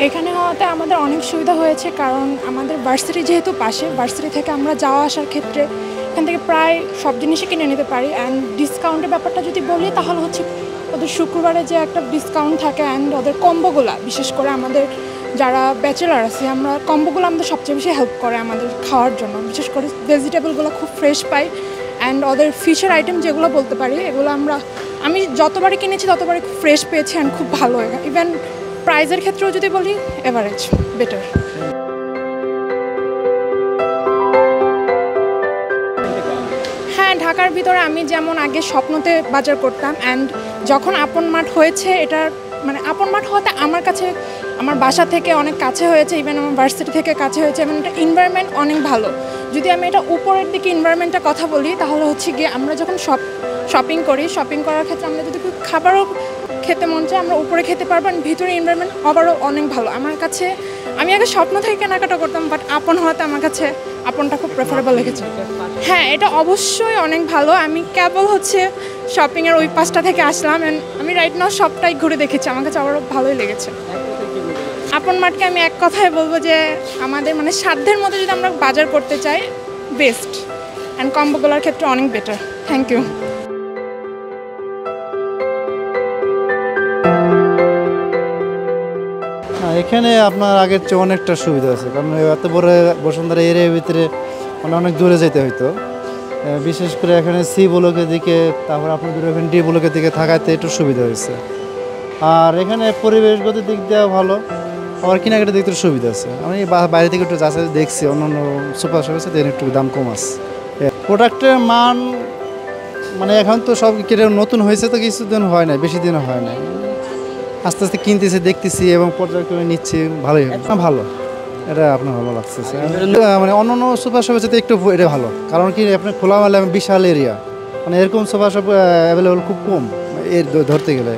এখানে হওয়াতে আমাদের অনেক সুবিধা হয়েছে, কারণ আমাদের ভার্সিটি যেহেতু পাশে, ভার্সিটি থেকে আমরা যাওয়া আসার ক্ষেত্রে এখান থেকে প্রায় সব জিনিসই কিনে নিতে পারি। অ্যান্ড ডিসকাউন্টের ব্যাপারটা যদি বলি তাহলে হচ্ছে ওদের শুক্রবারে যে একটা ডিসকাউন্ট থাকে, অ্যান্ড ওদের কম্বোগুলা, বিশেষ করে আমাদের যারা ব্যাচেলার আছে আমরা কম্বোগুলো আমাদের সবচেয়ে বেশি হেল্প করে আমাদের খাওয়ার জন্য। বিশেষ করে ভেজিটেবলগুলো খুব ফ্রেশ পাই, অ্যান্ড ওদের ফিশের আইটেম যেগুলো বলতে পারি এগুলো আমি যতবারই কিনেছি ততবারই খুব ফ্রেশ পেয়েছি অ্যান্ড খুব ভালো। ইভেন প্রাইজের ক্ষেত্রেও যদি বলি এভারেজ বেটার। হ্যাঁ, ঢাকার ভিতরে আমি যেমন আগে স্বপ্নতে বাজার করতাম, অ্যান্ড যখন আপন মাঠ হয়েছে, এটার মানে আপন মাঠ হওয়াতে আমার কাছে আমার বাসা থেকে অনেক কাছে হয়েছে, ইভেন আমার ভার্সিটি থেকে কাছে হয়েছে, এবং এটা এনভায়রনমেন্ট অনেক ভালো। যদি আমি এটা উপরের দিকে এনভায়রনমেন্টের কথা বলি তাহলে হচ্ছে গিয়ে আমরা যখন শপিং করি, শপিং করার ক্ষেত্রে আমরা যদি খাবারও খেতে মন চায় আমরা উপরে খেতে পারবো, ভিতরে এনভায়রনমেন্ট আবারও অনেক ভালো আমার কাছে। আমি আগে স্বপ্ন থেকে কেনাকাটা করতাম, বাট আপন হওয়াতে আমার কাছে আপনটা খুব প্রেফারেবল লেগেছে। হ্যাঁ, এটা অবশ্যই অনেক ভালো। আমি কেবল শপিংয়ের ওই পাশটা থেকে আসলাম, অ্যান্ড আমি রাইট নাও সবটাই ঘুরে দেখেছি, আমার কাছে আবারও ভালোই লেগেছে। আপন মাঠকে আমি এক কথায় বলবো যে আমাদের সাধ্যের মধ্যে যদি আমরা বাজার করতে চাই, বেস্ট, অ্যান্ড কম্বোগুলোর ক্ষেত্রে অনেক বেটার। Thank you. এখানে আপনার আগের চেয়ে অনেকটা সুবিধা আছে, কারণ এত বড় বসুন্ধরা এরিয়ার ভিতরে অনেক দূরে যেতে হইতো। বিশেষ করে এখানে সি ব্লকের দিকে, তারপর আপনাদের ওখানে ডি ব্লকের দিকে থাকাতে একটু সুবিধা হয়েছে। আর এখানে পরিবেশগত দিক দিয়ে ভালো, আবার কেনাকাটার দিক থেকে সুবিধা আছে। আমি বাইরে থেকে একটু যাচাই দেখছি, অন্য সুপার শপ আছে একটু দাম কম আছে। প্রোডাক্টের মান এখন তো সব কেটে নতুন হয়েছে, তো কিছুদিন হয় না, বেশি দিনও হয় না। আস্তে আস্তে কিনতেছি, দেখতেছি এবং পর্যায়ক্রমে নিচ্ছি, ভালোই ভালো। এটা আপনার ভালো লাগতেছে। অন্য সুপার শপের সাথে একটু এটা ভালো, কারণ কি আপনার খোলামেলা বিশাল এরিয়া, এরকম সুপার শপ অ্যাভেলেবল খুব কম এর ধরতে গেলে।